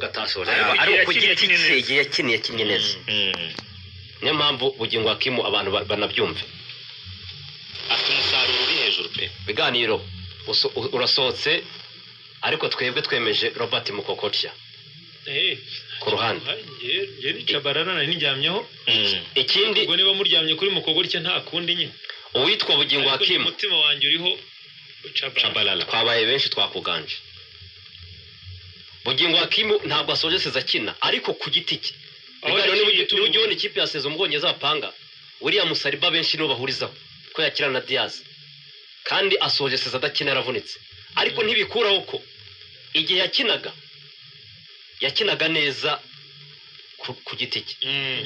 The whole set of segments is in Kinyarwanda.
atasoje ariko kugira iki yakiniye neza niyo mpamvu Bugingo Hakimu abantu banabyumve afite umusaruro uri hejuru pe biganiro urasohotse ariko twebwe twemeje Robert Mukokotya ku ruhande je ni Chabalala nari njyamyeho ikindi ubwo niba muryamye kuri Mukokotya nta kundi nyine uwitwa Bugingo Hakimu umutima wanjye uriho Chabalala twabaye benshi twakuganje Bugingo Hakimu ntabwo asoje seza kina ariko ku giti cye niba ujyona ikipe yaseze umubonye zapanga William Saliba benshi no bahurizaho ko yakira na Diaz kandi asoje seza adakina yaravunitse ariko ntibikuraho ko igihe yakinaga neza ku giti cye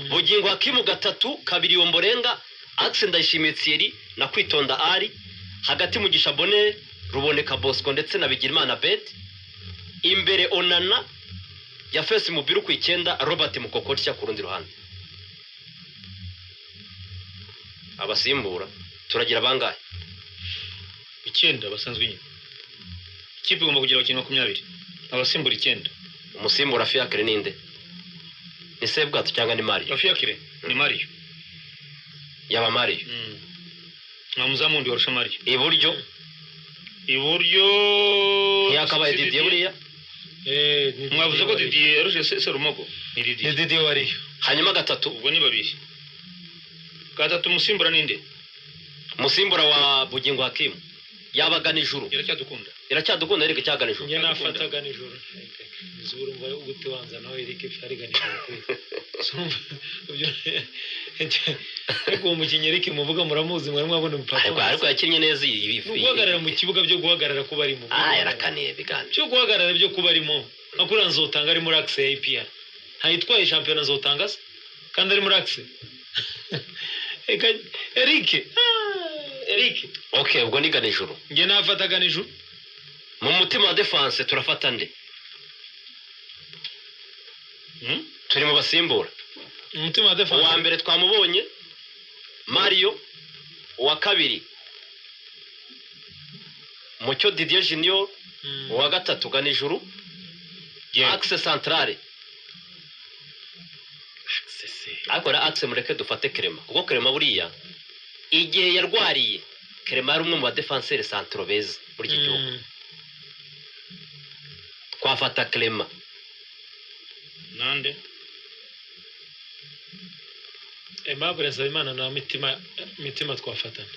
Bugingo Hakimu gatatu kabiri Ombolenga Axe Ndayishimiye Thierry na Kwitonda Ari hagati Mugisha Bonne Ruboneka Bosco ndetse na Bigirimana Bet imbere Onana ya Fesi Mubiru ku 9 Robert Mukokotya ku rundi ruhande abasimbura turagira bangahe 9 basanzwe nyine ikipe igomba kugira abakinnyi 20 abasimbura 9 umusimbura Fiacre ninde ni Sebwato cyangwa ni Mario Fiacre ni Mario yaba Mario Muzamundi warusha Mario iburyo ntiyakabaye Didier buriya mwavuze ko Didier yarushe Serumogo ni Didier wariyo hanyuma gatatu ubwo ni babiri gatatu musimbura ninde musimbura wa Bugingo Hakimu yabaga nijuru iracyadukunda Eric cyagana nijuru njye nafataga nijuru nizuru mva uguti wanza nawe Eric fariga nijuru ariko umukinnyi Eric muvuga muramuzi mwari mwabona umupapa ariko yakinnye neza guhagarara mu kibuga byo guhagarara kuba ari mu yarakaniye bigana cyo guhagarara byo kuba arimo akura nzotanga ari muri Axe APR ntayitwaye champion nzotanga kandi ari muri Axe Eric okay ubwo ni ganijuru nge nafataga nijuru mu mutima wa defense turafata nde turi mu basimbura umutima wa defense wa mbere twamubonye Mario wa kabiri Mucyo Didier Junior wa gatatu ganijuru Axe centrale akora Axe mureke dufate Clement kuko Clement buriya igihe yarwariye Clement ari umwe mu defenseurs centraux beza muri iki gihugu twafata Clement nande Aimable Nsabimana na mitima twafatana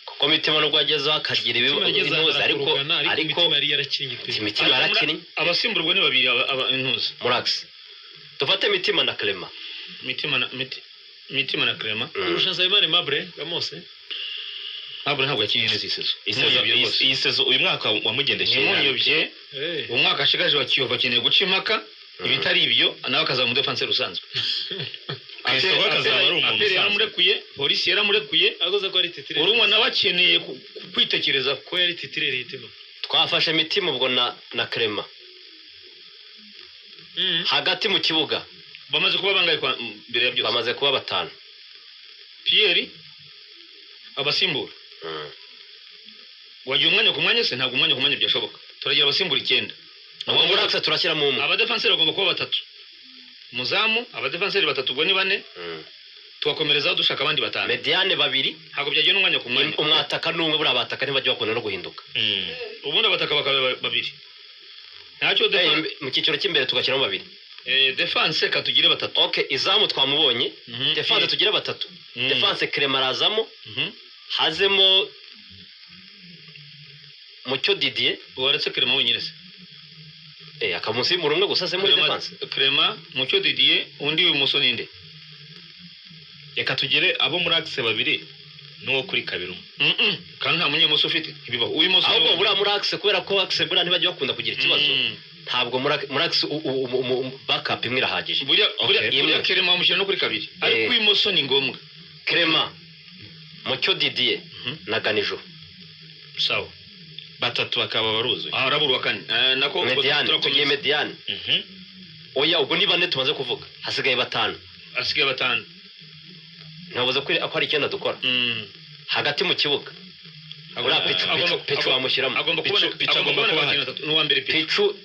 kuko mitima no gwagezo akagira ibibazo ariko yari yarakinnye imitima yarakinnye abasimburwa ni babiri intuza Murax dufate mitima na Clement mitima na Clement urusha Nsabimana Aimable gamose Aimable ntabwo yakinnye neza iyi sezo uyu mwaka wamugendekeye munyobye umwaka ashigaje wa Kiyovu akeneye guca impaka ibitari ibyo nawe akaza mu defense rusanzwe Kristo akazaba ari umuntu usanzwe yaramurekuye polisi yaramurekuye agoze ko ari titire urumwa nawe akeneye kwitekereza ko yari titire ritima twafashe mitima ubwo na Clement hagati mu kibuga bamaze kuba bangaye mbere ya byose bamaze kuba 5 Pierre abasimbura wagiye umwanya ku mwanya se ntabwo umwanya ku mwanya byashoboka turagira abasimbura 9 abo muri Axe turashyira mu umwe aba defenseur bagomba kuba 3 muzamu aba defenseur 3 ubwo ni 4 tuwakomerezaho dushaka abandi 5 mediane 2 ntabwo byagiye n'umwanya ku mwanya umwataka n'umwe buri abataka ntibajye bakunda no guhinduka ubundi abataka bakaba 2 ntacyo mu cyiciro cy'imbere tugashyiramo 2 defense katugire 3 okay izamu twamubonye defense tugire 3 defense Clement arazamo hazemo Mucyo Didier waretse Clement wenyine se akamusimbura umwe gusa se muri defense Clement Mucyo Didier undi w'imuso ninde reka tugire abo muri Axe 2 no kuri 2 kandi nta munyemuso ufite ibibaho uw'imuso ahubwo bura muri Axe kubera ko Axe bura ntibajye bakunda kugira ikibazo ntabwo muri Axe backup imwe irahagije buriya Clement amushyira no kuri 2 ariko uw'imuso ni ngombwa Clement Mucyo Didier na Ganijuru sawa 3 bakaba baruzuye araburu wakane nako tugiye mediane oya ubwo ni 4 tumaze kuvuga hasigaye 5 ntabuze ko ari 9 dukora hagati mu kibuga ura pichu wamushyiramo agomba kubona 3 n'uwa mbere pichu